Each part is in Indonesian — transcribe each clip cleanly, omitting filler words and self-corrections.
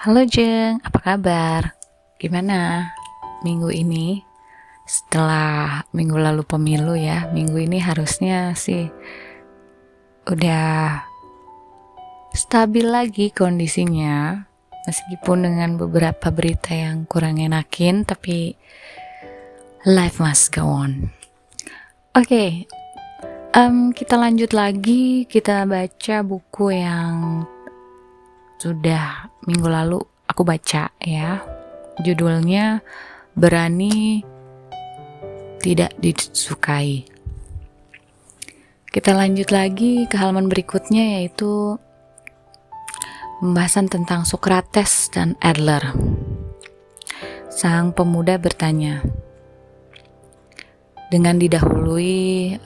Halo Jeng, apa kabar? Gimana minggu ini? Setelah minggu lalu pemilu ya, minggu ini harusnya sih udah stabil lagi kondisinya. Meskipun dengan beberapa berita yang kurang enakin, tapi life must go on. Oke, kita lanjut lagi. Kita baca buku yang sudah minggu lalu aku baca ya. Judulnya Berani Tidak Disukai. Kita lanjut lagi ke halaman berikutnya, yaitu pembahasan tentang Socrates dan Adler. Sang pemuda bertanya dengan didahului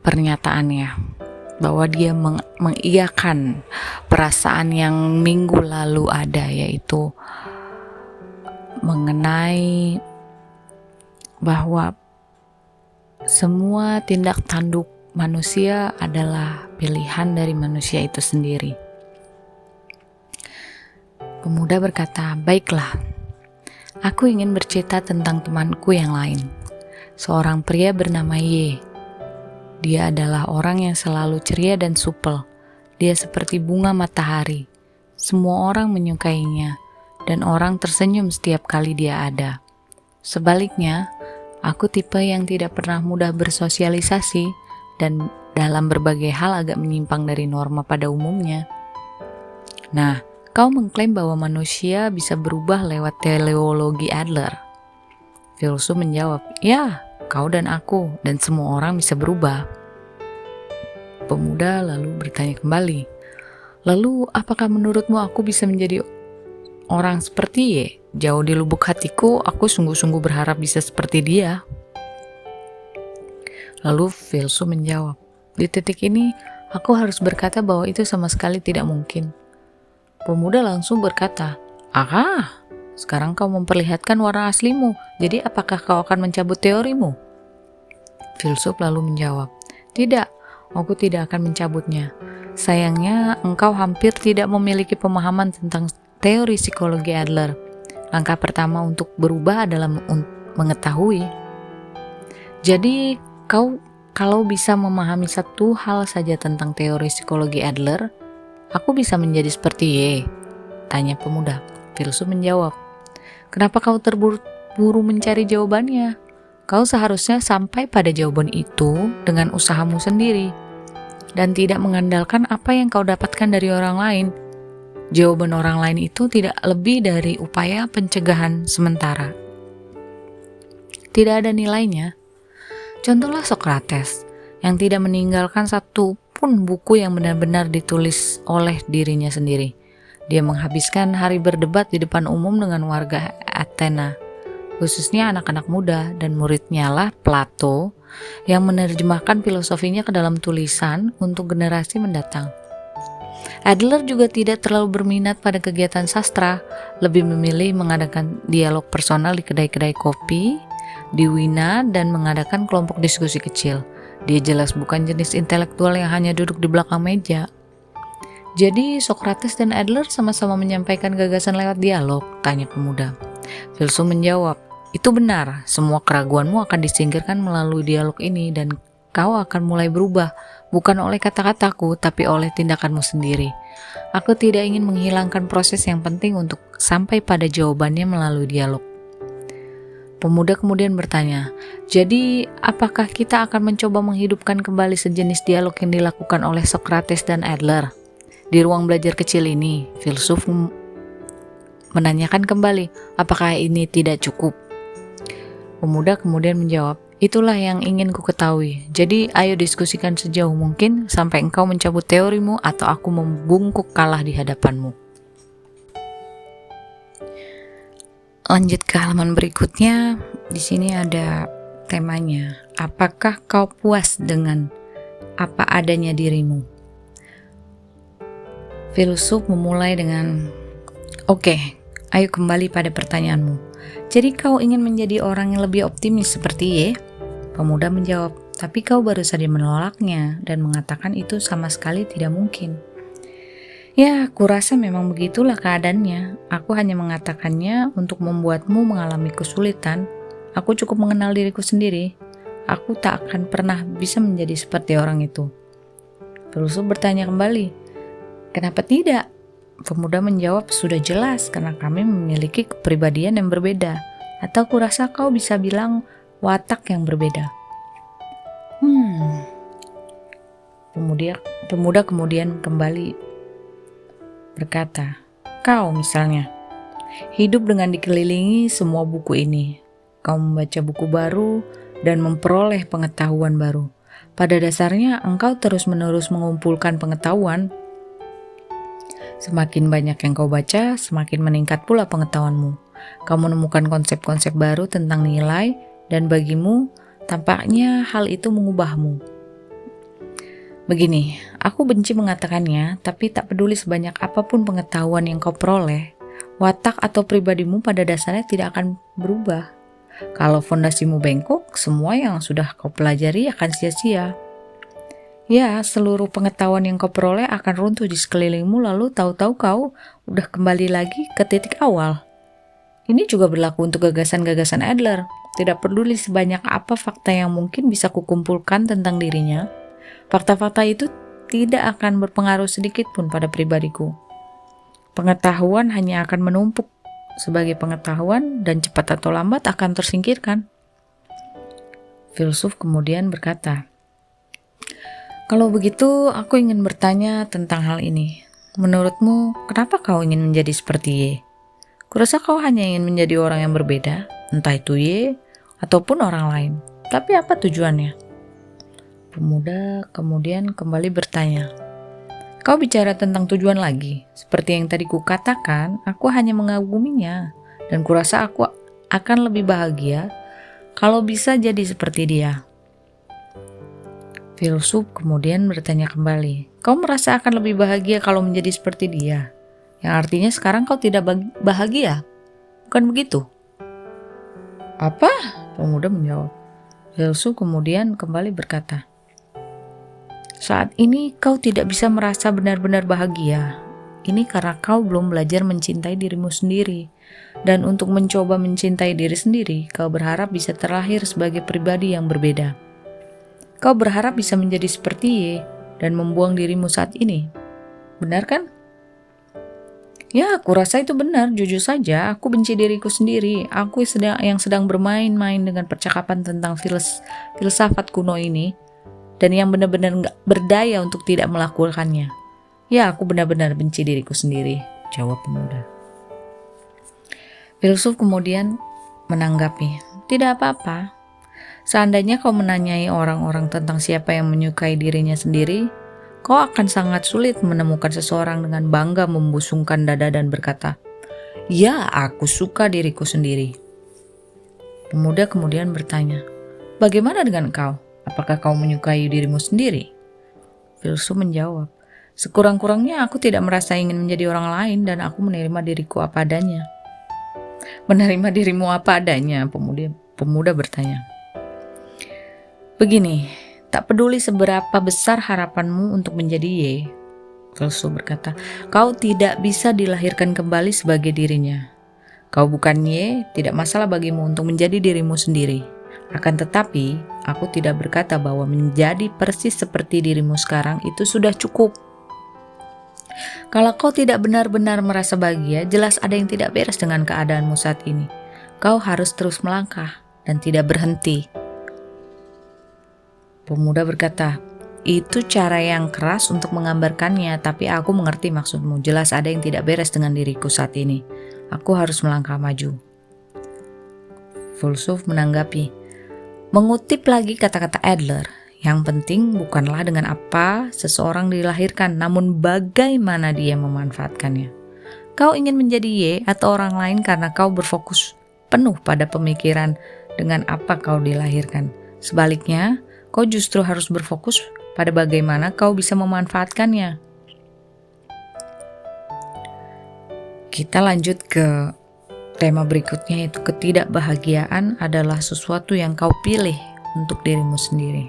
pernyataannya bahwa dia mengiyakan perasaan yang minggu lalu ada, yaitu mengenai bahwa semua tindak tanduk manusia adalah pilihan dari manusia itu sendiri. Pemuda berkata, "Baiklah, aku ingin bercerita tentang temanku yang lain. Seorang pria bernama Y. Dia adalah orang yang selalu ceria dan supel. Dia seperti bunga matahari. Semua orang menyukainya, dan orang tersenyum setiap kali dia ada. Sebaliknya, aku tipe yang tidak pernah mudah bersosialisasi dan dalam berbagai hal agak menyimpang dari norma pada umumnya." Nah, kau mengklaim bahwa manusia bisa berubah lewat teleologi Adler. Filsuf menjawab, "Ya, kau dan aku dan semua orang bisa berubah." Pemuda lalu bertanya kembali, "Lalu apakah menurutmu aku bisa menjadi orang seperti Y? Jauh di lubuk hatiku, aku sungguh-sungguh berharap bisa seperti dia." Lalu filsuf menjawab, "Di titik ini, aku harus berkata bahwa itu sama sekali tidak mungkin." Pemuda langsung berkata, "Ah, sekarang kau memperlihatkan warna aslimu, jadi apakah kau akan mencabut teorimu?" Filsuf lalu menjawab, "Tidak, aku tidak akan mencabutnya. Sayangnya, engkau hampir tidak memiliki pemahaman tentang teori psikologi Adler. Langkah pertama untuk berubah adalah mengetahui. Jadi, kalau bisa memahami satu hal saja tentang teori psikologi Adler, aku bisa menjadi seperti Y?" tanya pemuda. Filsuf menjawab, "Kenapa kau terburu-buru mencari jawabannya? Kau seharusnya sampai pada jawaban itu dengan usahamu sendiri, dan tidak mengandalkan apa yang kau dapatkan dari orang lain. Jawaban orang lain itu tidak lebih dari upaya pencegahan sementara. Tidak ada nilainya. Contohlah Socrates, yang tidak meninggalkan satu pun buku yang benar-benar ditulis oleh dirinya sendiri. Dia menghabiskan hari berdebat di depan umum dengan warga Athena, khususnya anak-anak muda, dan muridnya lah Plato yang menerjemahkan filosofinya ke dalam tulisan untuk generasi mendatang. Adler juga tidak terlalu berminat pada kegiatan sastra, lebih memilih mengadakan dialog personal di kedai-kedai kopi, di Wina, dan mengadakan kelompok diskusi kecil. Dia jelas bukan jenis intelektual yang hanya duduk di belakang meja." "Jadi Socrates dan Adler sama-sama menyampaikan gagasan lewat dialog?" tanya pemuda. Filsuf menjawab, "Itu benar, semua keraguanmu akan disingkirkan melalui dialog ini dan kau akan mulai berubah, bukan oleh kata-kataku, tapi oleh tindakanmu sendiri. Aku tidak ingin menghilangkan proses yang penting untuk sampai pada jawabannya melalui dialog." Pemuda kemudian bertanya, "Jadi, apakah kita akan mencoba menghidupkan kembali sejenis dialog yang dilakukan oleh Socrates dan Adler? Di ruang belajar kecil ini," filsuf menanyakan kembali, "apakah ini tidak cukup?" Pemuda kemudian menjawab, "Itulah yang ingin ku ketahui. Jadi, ayo diskusikan sejauh mungkin sampai engkau mencabut teorimu atau aku membungkuk kalah di hadapanmu." Lanjut ke halaman berikutnya. Di sini ada temanya, apakah kau puas dengan apa adanya dirimu? Filsuf memulai dengan, "Oke, ayo kembali pada pertanyaanmu. Jadi kau ingin menjadi orang yang lebih optimis seperti Y?" Pemuda menjawab, "Tapi kau baru saja menolaknya dan mengatakan itu sama sekali tidak mungkin." Ya, kurasa memang begitulah keadaannya. Aku hanya mengatakannya untuk membuatmu mengalami kesulitan. Aku cukup mengenal diriku sendiri. Aku tak akan pernah bisa menjadi seperti orang itu. Filsuf bertanya kembali, kenapa tidak? Pemuda menjawab, sudah jelas karena kami memiliki kepribadian yang berbeda. Atau kurasa kau bisa bilang watak yang berbeda. Pemuda kemudian kembali berkata, kau misalnya, hidup dengan dikelilingi semua buku ini. Kau membaca buku baru dan memperoleh pengetahuan baru. Pada dasarnya engkau terus-menerus mengumpulkan pengetahuan. Semakin banyak yang kau baca, semakin meningkat pula pengetahuanmu. Kau menemukan konsep-konsep baru tentang nilai dan bagimu tampaknya hal itu mengubahmu. Begini, aku benci mengatakannya, tapi tak peduli sebanyak apapun pengetahuan yang kau peroleh, watak atau pribadimu pada dasarnya tidak akan berubah. Kalau fondasimu bengkok, semua yang sudah kau pelajari akan sia-sia. Ya, seluruh pengetahuan yang kau peroleh akan runtuh di sekelilingmu, lalu tahu-tahu kau udah kembali lagi ke titik awal. Ini juga berlaku untuk gagasan-gagasan Adler. Tidak peduli sebanyak apa fakta yang mungkin bisa kukumpulkan tentang dirinya, fakta-fakta itu tidak akan berpengaruh sedikit pun pada pribadiku. Pengetahuan hanya akan menumpuk sebagai pengetahuan dan cepat atau lambat akan tersingkirkan. Filsuf kemudian berkata, kalau begitu aku ingin bertanya tentang hal ini. Menurutmu, kenapa kau ingin menjadi seperti Y? Kurasa kau hanya ingin menjadi orang yang berbeda, entah itu Y ataupun orang lain. Tapi apa tujuannya? Pemuda kemudian kembali bertanya, kau bicara tentang tujuan lagi. Seperti yang tadi kukatakan, aku hanya mengaguminya. Dan kurasa aku akan lebih bahagia kalau bisa jadi seperti dia. Filsuf kemudian bertanya kembali, kau merasa akan lebih bahagia kalau menjadi seperti dia? Yang artinya sekarang kau tidak bahagia, bukan begitu? Apa? Pemuda menjawab. Filsuf kemudian kembali berkata, saat ini kau tidak bisa merasa benar-benar bahagia. Ini karena kau belum belajar mencintai dirimu sendiri. Dan untuk mencoba mencintai diri sendiri, kau berharap bisa terlahir sebagai pribadi yang berbeda. Kau berharap bisa menjadi seperti Y dan membuang dirimu saat ini. Benar kan? Ya, aku rasa itu benar. Jujur saja, aku benci diriku sendiri. Aku yang sedang bermain-main dengan percakapan tentang filsafat kuno ini. Dan yang benar-benar gak berdaya untuk tidak melakukannya. Ya, aku benar-benar benci diriku sendiri, jawab pemuda. Filsuf kemudian menanggapi, tidak apa-apa. Seandainya kau menanyai orang-orang tentang siapa yang menyukai dirinya sendiri, kau akan sangat sulit menemukan seseorang dengan bangga membusungkan dada dan berkata, ya, aku suka diriku sendiri. Pemuda kemudian bertanya, bagaimana dengan kau? Apakah kau menyukai dirimu sendiri? Filsuf menjawab, sekurang-kurangnya aku tidak merasa ingin menjadi orang lain dan aku menerima diriku apa adanya. Menerima dirimu apa adanya? Pemuda bertanya. Begini, tak peduli seberapa besar harapanmu untuk menjadi Y, Filsuf berkata, kau tidak bisa dilahirkan kembali sebagai dirinya. Kau bukan Y, tidak masalah bagimu untuk menjadi dirimu sendiri. Akan tetapi, aku tidak berkata bahwa menjadi persis seperti dirimu sekarang itu sudah cukup. Kalau kau tidak benar-benar merasa bahagia, jelas ada yang tidak beres dengan keadaanmu saat ini. Kau harus terus melangkah dan tidak berhenti. Pemuda berkata, itu cara yang keras untuk menggambarkannya, tapi aku mengerti maksudmu. Jelas ada yang tidak beres dengan diriku saat ini. Aku harus melangkah maju. Filsuf menanggapi, mengutip lagi kata-kata Adler, yang penting bukanlah dengan apa seseorang dilahirkan, namun bagaimana dia memanfaatkannya. Kau ingin menjadi Y atau orang lain karena kau berfokus penuh pada pemikiran dengan apa kau dilahirkan. Sebaliknya, kau justru harus berfokus pada bagaimana kau bisa memanfaatkannya. Kita lanjut ke tema berikutnya, yaitu ketidakbahagiaan adalah sesuatu yang kau pilih untuk dirimu sendiri.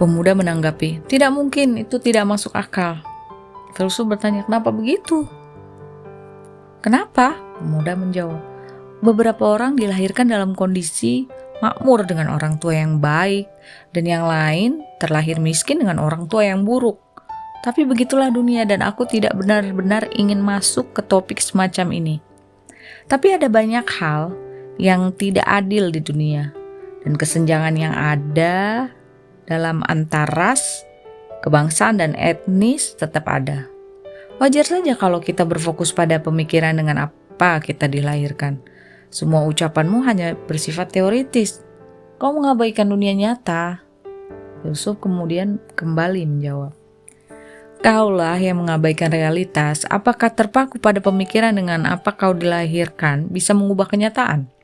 Pemuda menanggapi, tidak mungkin, itu tidak masuk akal. Filsuf bertanya, kenapa begitu? Kenapa? Pemuda menjawab, beberapa orang dilahirkan dalam kondisi makmur dengan orang tua yang baik, dan yang lain terlahir miskin dengan orang tua yang buruk. Tapi begitulah dunia dan aku tidak benar-benar ingin masuk ke topik semacam ini. Tapi ada banyak hal yang tidak adil di dunia, dan kesenjangan yang ada dalam antar ras, kebangsaan, dan etnis tetap ada. Wajar saja kalau kita berfokus pada pemikiran dengan apa kita dilahirkan. Semua ucapanmu hanya bersifat teoritis. Kau mengabaikan dunia nyata. Yusuf kemudian kembali menjawab. Kaulah yang mengabaikan realitas. Apakah terpaku pada pemikiran dengan apa kau dilahirkan bisa mengubah kenyataan?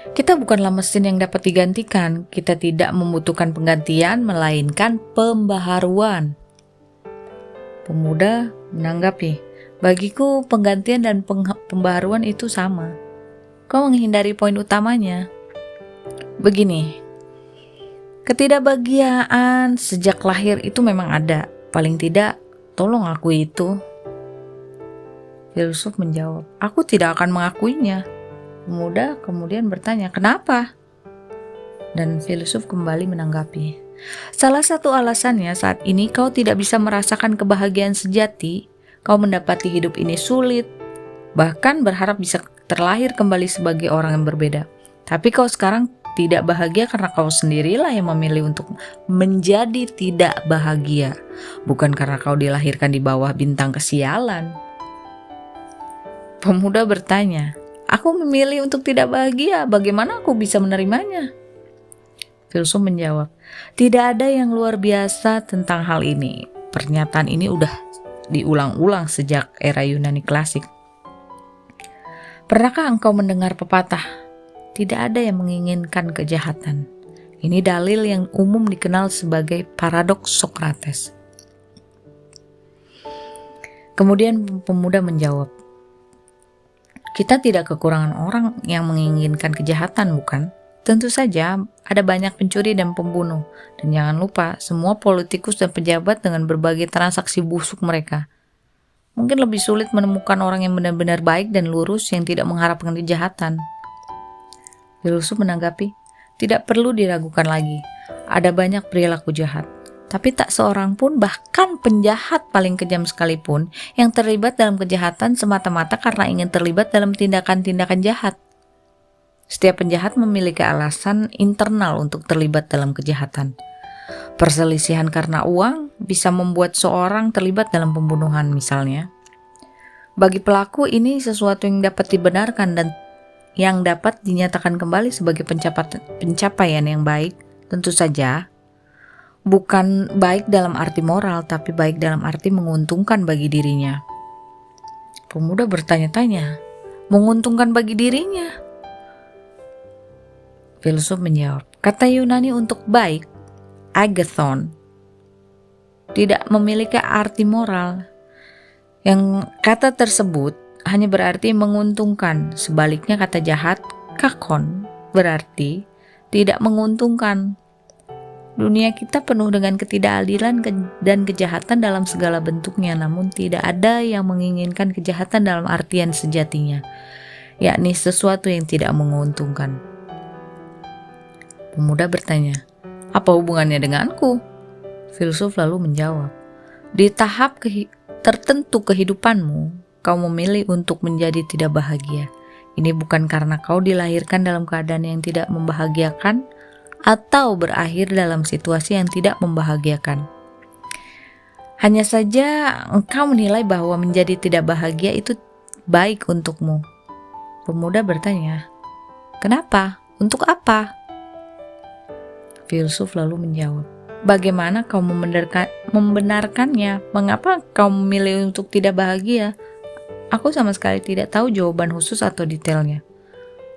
Kita bukanlah mesin yang dapat digantikan. Kita tidak membutuhkan penggantian, melainkan pembaharuan. Pemuda menanggapi, bagiku penggantian dan pembaharuan itu sama. Kau menghindari poin utamanya. Begini, ketidakbahagiaan sejak lahir itu memang ada. Paling tidak, tolong akui itu. Filsuf menjawab, aku tidak akan mengakuinya. Pemuda kemudian bertanya, kenapa? Dan filsuf kembali menanggapi, salah satu alasannya saat ini kau tidak bisa merasakan kebahagiaan sejati, kau mendapati hidup ini sulit, bahkan berharap bisa terlahir kembali sebagai orang yang berbeda. Tapi kau sekarang tidak bahagia karena kau sendirilah yang memilih untuk menjadi tidak bahagia, bukan karena kau dilahirkan di bawah bintang kesialan. Pemuda bertanya, aku memilih untuk tidak bahagia, bagaimana aku bisa menerimanya? Filsuf menjawab, tidak ada yang luar biasa tentang hal ini. Pernyataan ini udah diulang-ulang sejak era Yunani klasik. Pernahkah engkau mendengar pepatah, tidak ada yang menginginkan kejahatan? Ini dalil yang umum dikenal sebagai paradoks Sokrates. Kemudian pemuda menjawab, kita tidak kekurangan orang yang menginginkan kejahatan, bukan? Tentu saja ada banyak pencuri dan pembunuh. Dan jangan lupa, semua politikus dan pejabat dengan berbagai transaksi busuk mereka. Mungkin lebih sulit menemukan orang yang benar-benar baik dan lurus yang tidak mengharapkan kejahatan. Filsuf menanggapi, tidak perlu diragukan lagi. Ada banyak perilaku jahat. Tapi tak seorang pun, bahkan penjahat paling kejam sekalipun, yang terlibat dalam kejahatan semata-mata karena ingin terlibat dalam tindakan-tindakan jahat. Setiap penjahat memiliki alasan internal untuk terlibat dalam kejahatan. Perselisihan karena uang bisa membuat seorang terlibat dalam pembunuhan misalnya. Bagi pelaku ini sesuatu yang dapat dibenarkan dan yang dapat dinyatakan kembali sebagai pencapaian yang baik, tentu saja bukan baik dalam arti moral, tapi baik dalam arti menguntungkan bagi dirinya. Pemuda bertanya-tanya, menguntungkan bagi dirinya? Filsuf menjawab, kata Yunani untuk baik, agathon, tidak memiliki arti moral. Yang kata tersebut hanya berarti menguntungkan. Sebaliknya kata jahat, kakon, berarti tidak menguntungkan. Dunia kita penuh dengan ketidakadilan dan kejahatan dalam segala bentuknya, namun tidak ada yang menginginkan kejahatan dalam artian sejatinya, yakni sesuatu yang tidak menguntungkan. Pemuda bertanya, apa hubungannya denganku? Filsuf lalu menjawab, di tahap tertentu kehidupanmu, kau memilih untuk menjadi tidak bahagia. Ini bukan karena kau dilahirkan dalam keadaan yang tidak membahagiakan, atau berakhir dalam situasi yang tidak membahagiakan. Hanya saja engkau menilai bahwa menjadi tidak bahagia itu baik untukmu. Pemuda bertanya, kenapa? Untuk apa? Filsuf lalu menjawab, bagaimana kau membenarkannya? Mengapa kau memilih untuk tidak bahagia? Aku sama sekali tidak tahu jawaban khusus atau detailnya.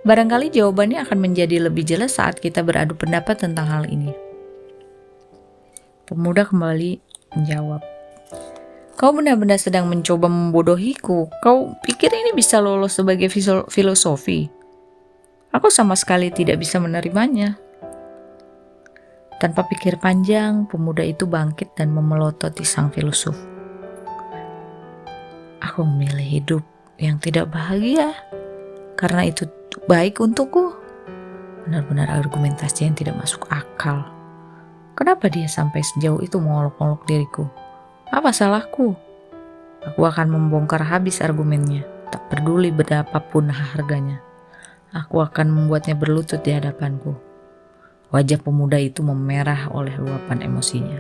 Barangkali jawabannya akan menjadi lebih jelas saat kita beradu pendapat tentang hal ini. Pemuda kembali menjawab, kau benar-benar sedang mencoba membodohiku. Kau pikir ini bisa lolos sebagai filosofi? Aku sama sekali tidak bisa menerimanya. Tanpa pikir panjang, pemuda itu bangkit dan memelototi sang filosof. Aku memilih hidup yang tidak bahagia karena itu baik untukku. Benar-benar argumentasi yang tidak masuk akal. Kenapa dia sampai sejauh itu mengolok-olok diriku? Apa salahku? Aku akan membongkar habis argumennya, tak peduli berapapun harganya. Aku akan membuatnya berlutut di hadapanku. Wajah pemuda itu memerah oleh luapan emosinya.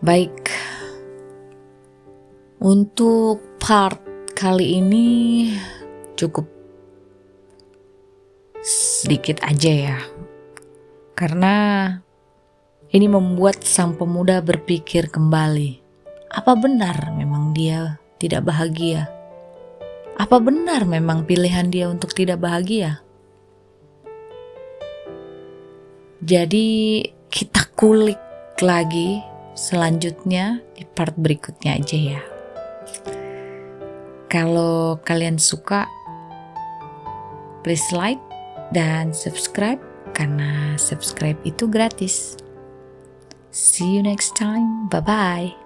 Baik, untuk part kali ini cukup sedikit aja ya. Karena ini membuat sang pemuda berpikir kembali. Apa benar memang dia tidak bahagia? Apa benar memang pilihan dia untuk tidak bahagia? Jadi kita kulik lagi selanjutnya di part berikutnya aja ya. Kalau kalian suka, please like dan subscribe karena subscribe itu gratis. See you next time. Bye-bye.